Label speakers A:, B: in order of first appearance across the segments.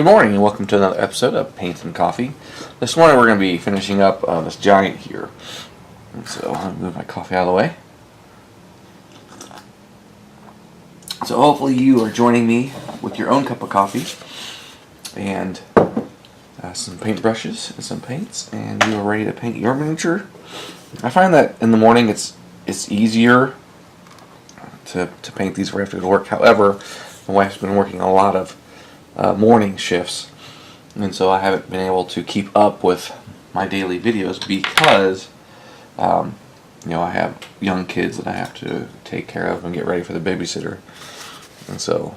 A: Good morning and welcome to another episode of Paint and Coffee. This morning we're going to be finishing up this giant here. And so I'll move my coffee out of the way. So hopefully you are joining me with your own cup of coffee and some paintbrushes and some paints, and you are ready to paint your miniature. I find that in the morning it's easier to paint these before I have to go to work. However, my wife's been working a lot of morning shifts, and so I haven't been able to keep up with my daily videos because I have young kids that I have to take care of and get ready for the babysitter, and so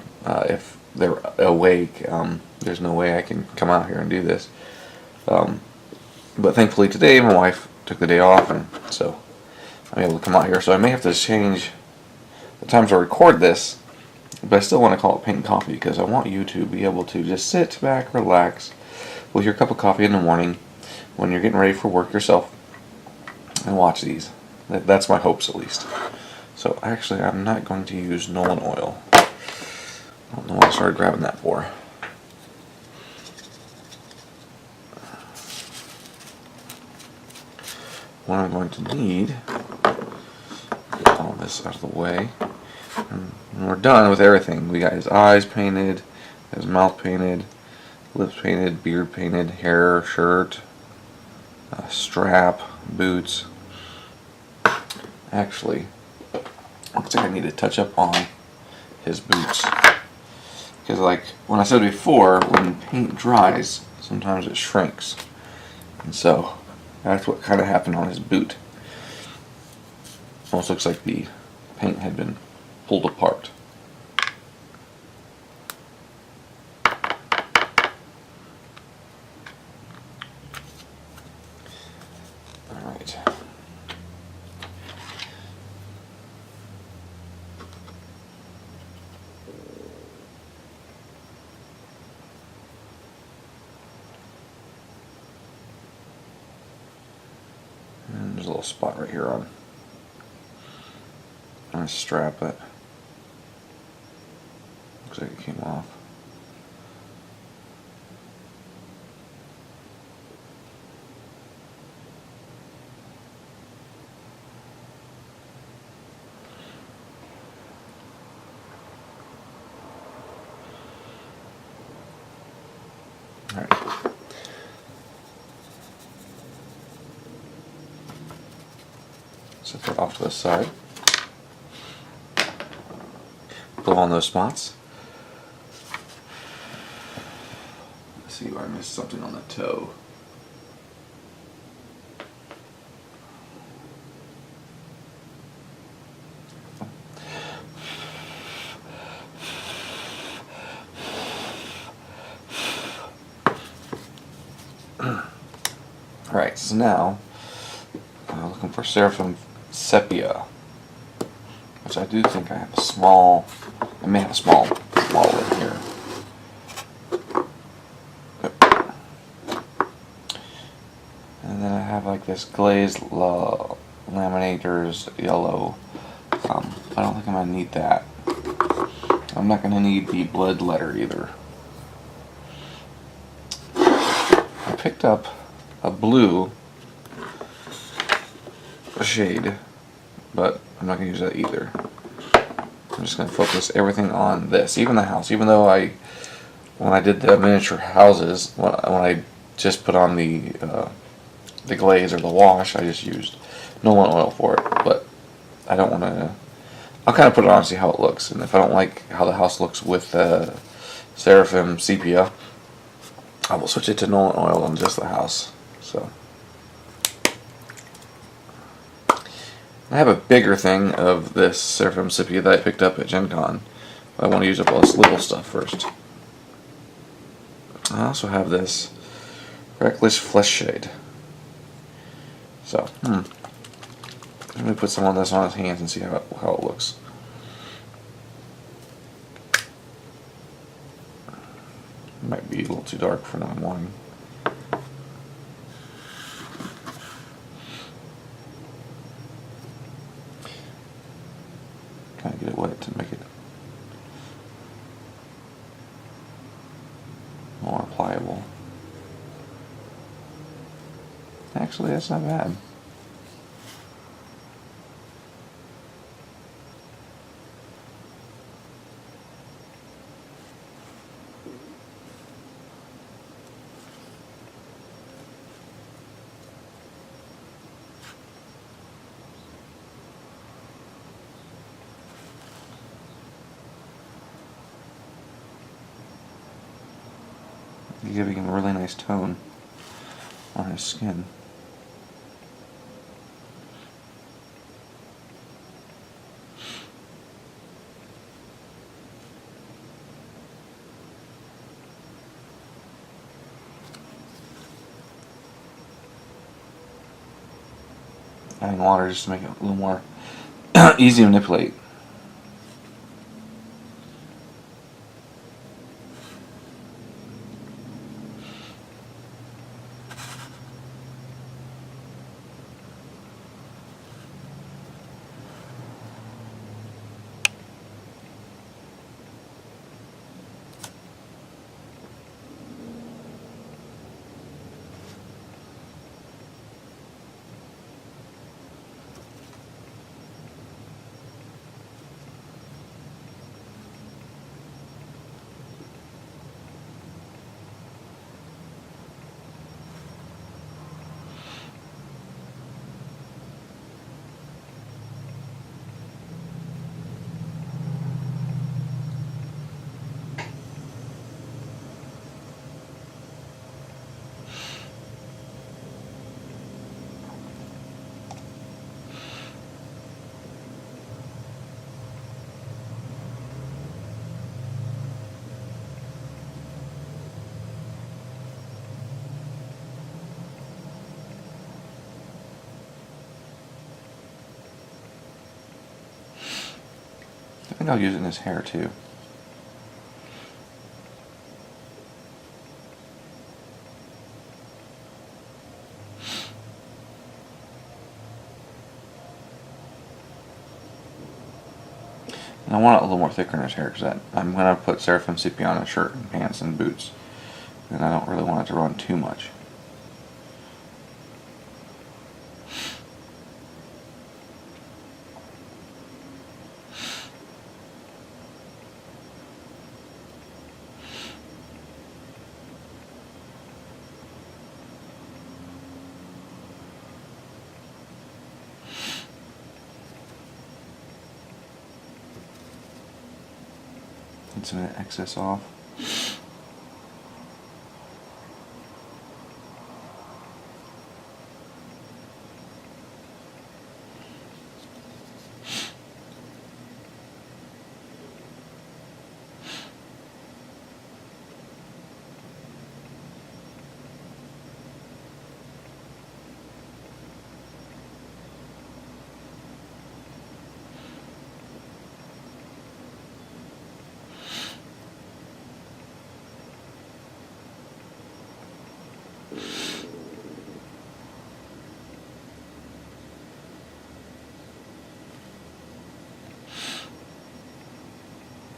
A: if they're awake, there's no way I can come out here and do this. But thankfully today my wife took the day off, and so I'm able to come out here. So I may have to change the times I record this, but I still want to call it Paint and Coffee because I want you to be able to just sit back, relax with your cup of coffee in the morning when you're getting ready for work yourself and watch these. That's my hopes, at least. So actually I'm not going to use Nolan oil. I don't know what I started grabbing that for. What I'm going to need, get all this out of the way. And we're done with everything. We got his eyes painted, his mouth painted, lips painted, beard painted, hair, shirt, strap, boots. Actually, looks like I need to touch up on his boots. Because like when I said before, when paint dries, sometimes it shrinks. And so that's what kind of happened on his boot. Almost looks like the paint had been pulled apart. Alright. And there's a little spot right here on a strap that looks like it came off. Alright. Set that off to the side. Blow on those spots. Let's see if I missed something on the toe. Alright, so now I'm looking for Seraphim Sepia, which I do think I have a small, I may have a small one here. And then I have like this glazed laminators yellow. I don't think I'm going to need that. I'm not going to need the blood letter either. I picked up a blue shade, but I'm not going to use that either. I'm just going to focus everything on this, even the house. Even though when I did the miniature houses, when I just put on the glaze or the wash, I just used Nolan oil for it. But I don't want to. I'll kind of put it on and see how it looks. And if I don't like how the house looks with Seraphim Sepia, I will switch it to Nolan oil on just the house. So I have a bigger thing of this Seraphim Sepia that I picked up at Gen Con. I want to use up all this little stuff first. I also have this Reckless Flesh Shade. So, let me put some of this on his hands and see how it looks. Might be a little too dark for what I'm wanting. Kind of get it wet to make it more actually, that's not bad. Giving him a really nice tone on his skin. Adding water just to make it a little more easy to manipulate. I think I'll use it in his hair too. And I want it a little more thicker in his hair because I'm going to put Seraphim Sepia on a shirt and pants and boots. And I don't really want it to run too much. Get some of that excess off.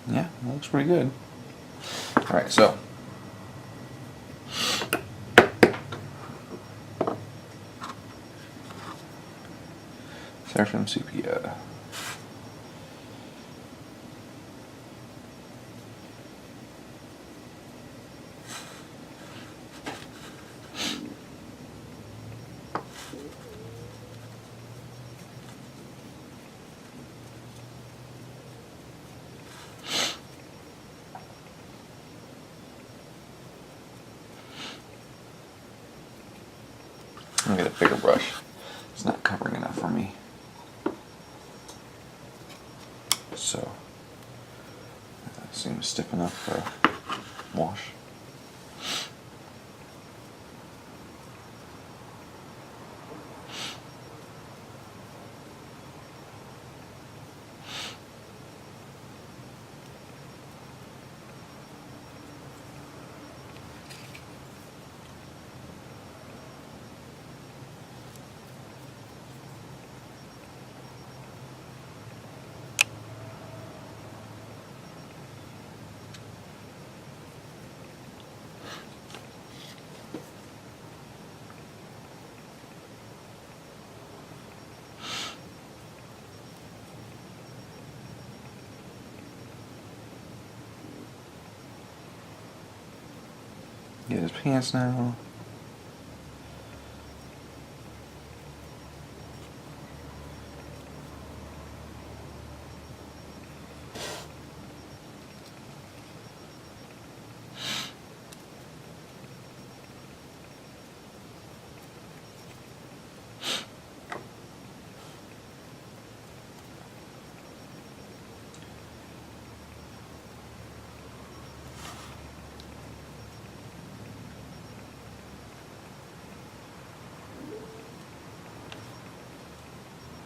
A: Yeah, that looks pretty good. Alright, so Seraphim Sepia. I'm gonna get a bigger brush. It's not covering enough for me. So, that seems stiff enough for a wash. Get his pants now.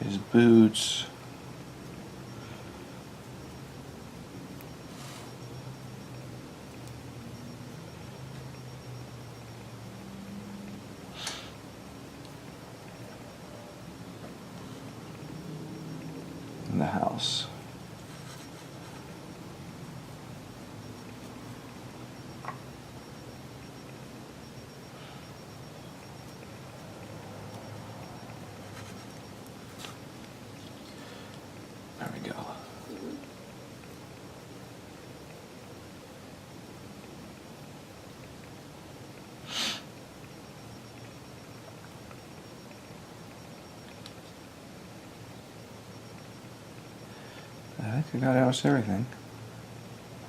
A: His boots. In the house. There we go. I think I got almost everything.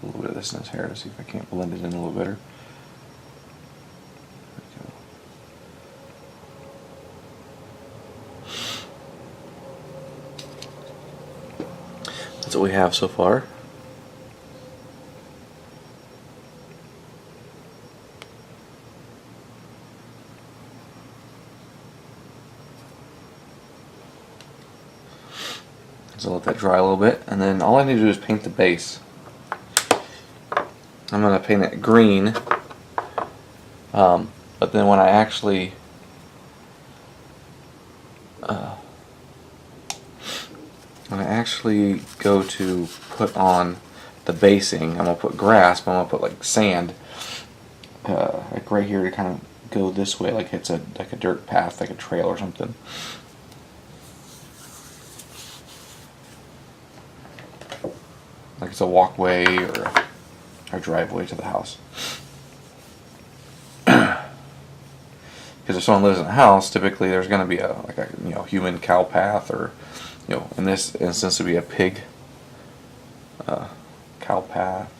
A: A little bit of this in his hair to see if I can't blend it in a little better. There we go. That's what we have so far. So let that dry a little bit, and then all I need to do is paint the base. I'm going to paint it green, but then when I actually go to put on the basing, I'm going to put grass, but I'm going to put like sand, like right here to kind of go this way, like it's a dirt path, like a trail or something. Like it's a walkway or a driveway to the house. Because if someone lives in a house, typically there's going to be a human cow path, or in this instance it would be a pig cow path.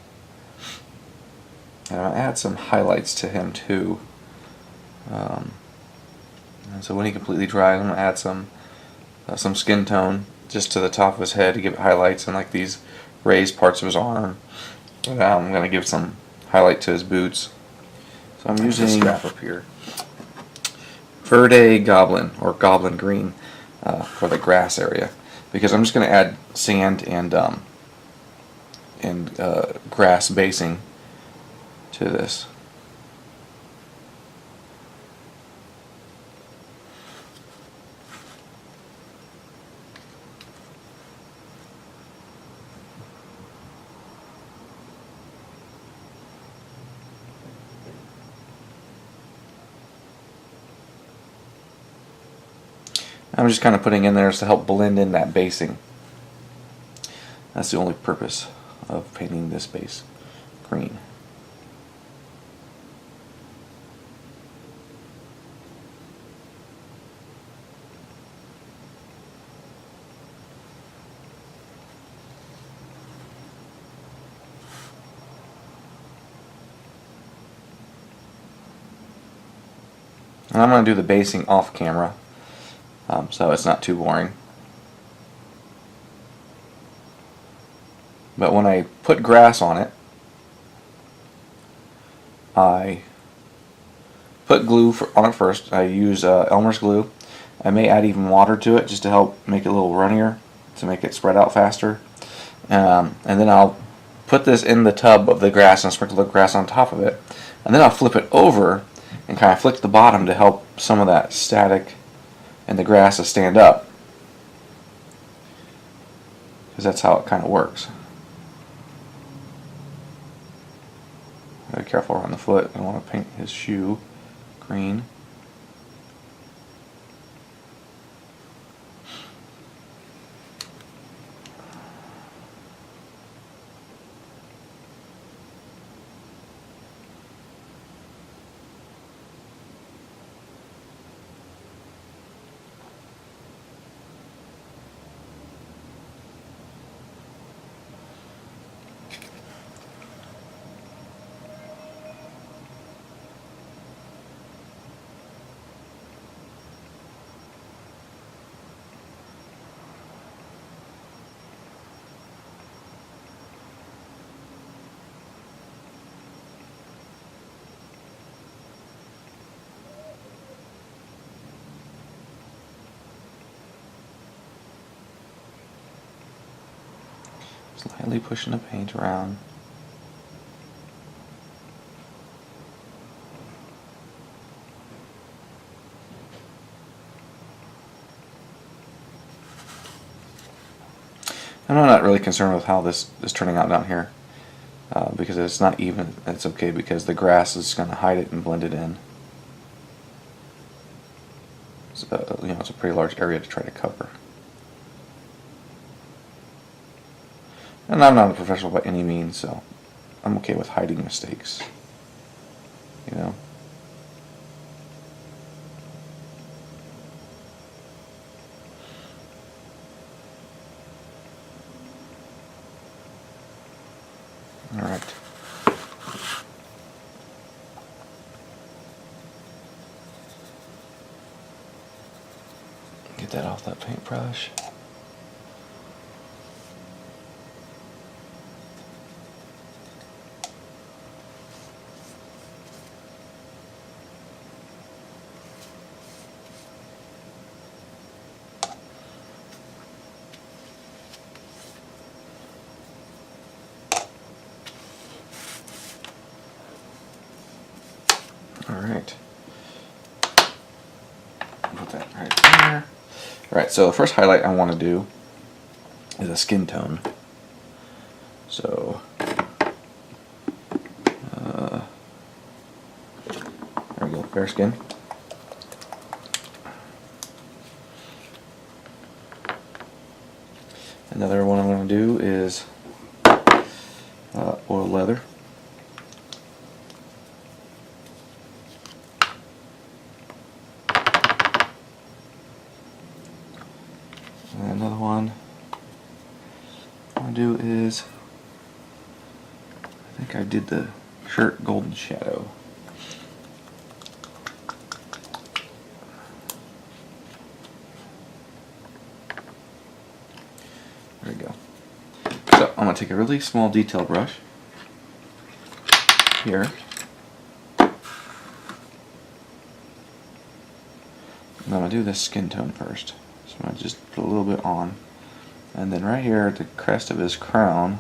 A: And I'll add some highlights to him too. And so when he completely dries, I'm going to add some skin tone just to the top of his head to give it highlights, and like these raised parts of his arm. And I'm going to give some highlight to his boots. So I'm using a scrap up here. Verde Goblin, or Goblin Green, for the grass area, because I'm just going to add sand and grass basing to this. I'm just kind of putting in there to help blend in that basing. That's the only purpose of painting this base green. And I'm going to do the basing off camera, so it's not too boring. But when I put grass on it, I put glue on it first. I use Elmer's glue. I may add even water to it just to help make it a little runnier, to make it spread out faster. And then I'll put this in the tub of the grass and sprinkle the grass on top of it. And then I'll flip it over and kind of flick the bottom to help some of that static in the grass to stand up. Because that's how it kind of works. Be careful around the foot. I don't want to paint his shoe green. Slightly pushing the paint around. I'm not really concerned with how this is turning out down here, because it's not even. It's okay because the grass is going to hide it and blend it in. So, it's a pretty large area to try to cover. And I'm not a professional by any means, so I'm okay with hiding mistakes. Alright. Get that off that paintbrush. Alright. Put that right there. Alright, so the first highlight I want to do is a skin tone. So, there we go, fair skin. Another one I'm going to do is oil leather. And another one I'm going to do is, I think I did the shirt golden shadow. There we go. So I'm going to take a really small detail brush here. And I'm going to do this skin tone first. So I'm going to just put a little bit on. And then right here at the crest of his crown,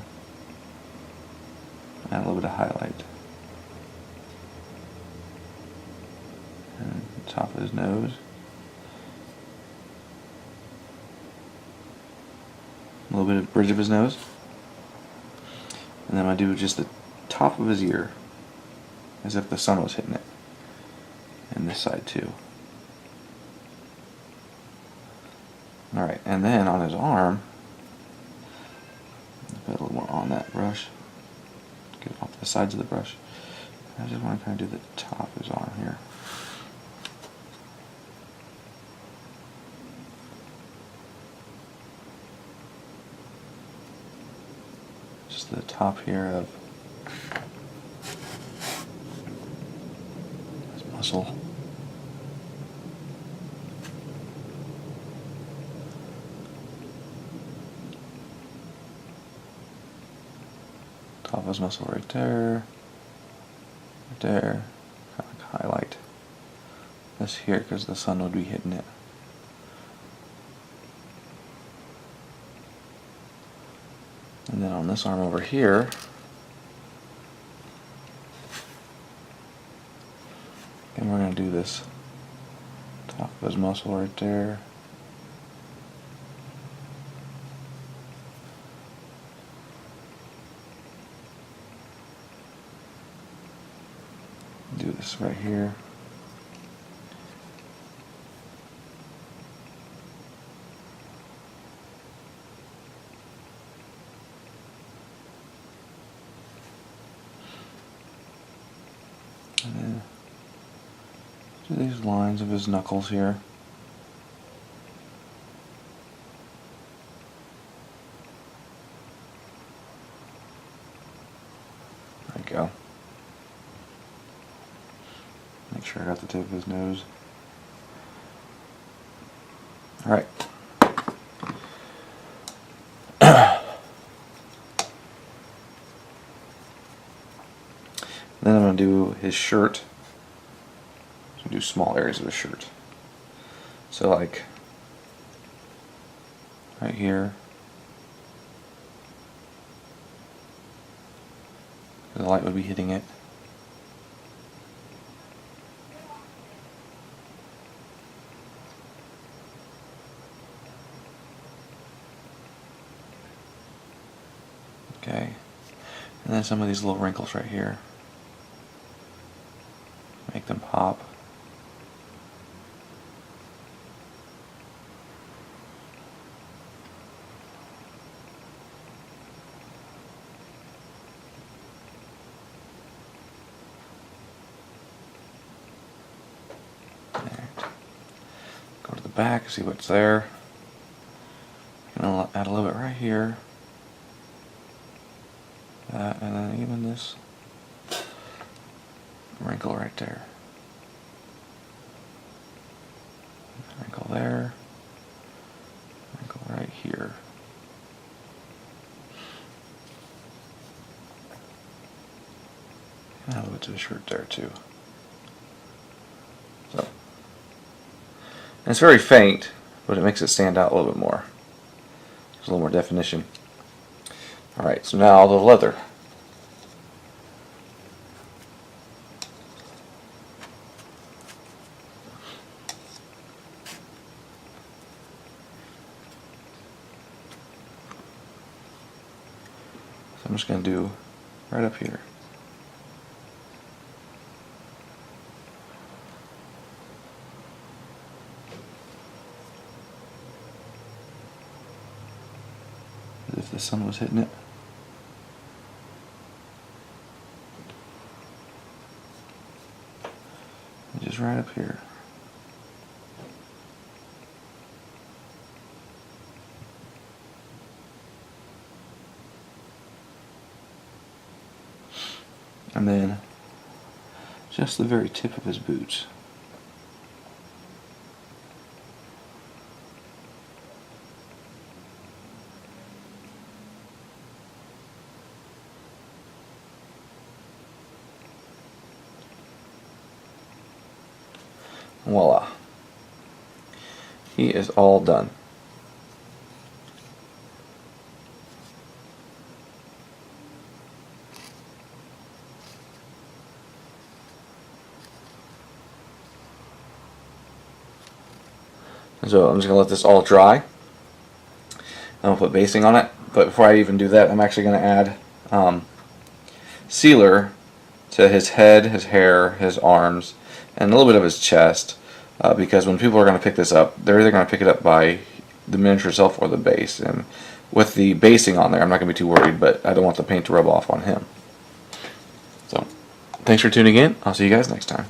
A: add a little bit of highlight. And the top of his nose. A little bit of bridge of his nose. And then I'm going to do just the top of his ear, as if the sun was hitting it. And this side too. Alright, and then on his arm, put a little more on that brush. Get it off the sides of the brush. I just want to kind of do the top of his arm here. Just the top here of his muscle. Top of his muscle right there. Right there. Kind of like highlight this here because the sun would be hitting it. And then on this arm over here, and we're going to do this top of his muscle right there. Do this right here. And then do these lines of his knuckles here. There we go. Make sure I got the tip of his nose. Alright. Then I'm going to do his shirt. So do small areas of his shirt. So like right here. The light would be hitting it. Okay, and then some of these little wrinkles right here. Make them pop. There. Go to the back, see what's there. And I'll add a little bit right here. That, and then even this wrinkle right there. Wrinkle there. Wrinkle right here. And a little bit to the shirt there too. So, and it's very faint, but it makes it stand out a little bit more. There's a little more definition. Alright, so now the leather. So I'm just going to do right up here. As if the sun was hitting it. Just right up here. And then just the very tip of his boots. Voila. He is all done. So I'm just going to let this all dry. I'm going to put basing on it. But before I even do that, I'm actually going to add sealer to his head, his hair, his arms, and a little bit of his chest. Because when people are going to pick this up, they're either going to pick it up by the miniature itself or the base. And with the basing on there, I'm not going to be too worried, but I don't want the paint to rub off on him. So, thanks for tuning in. I'll see you guys next time.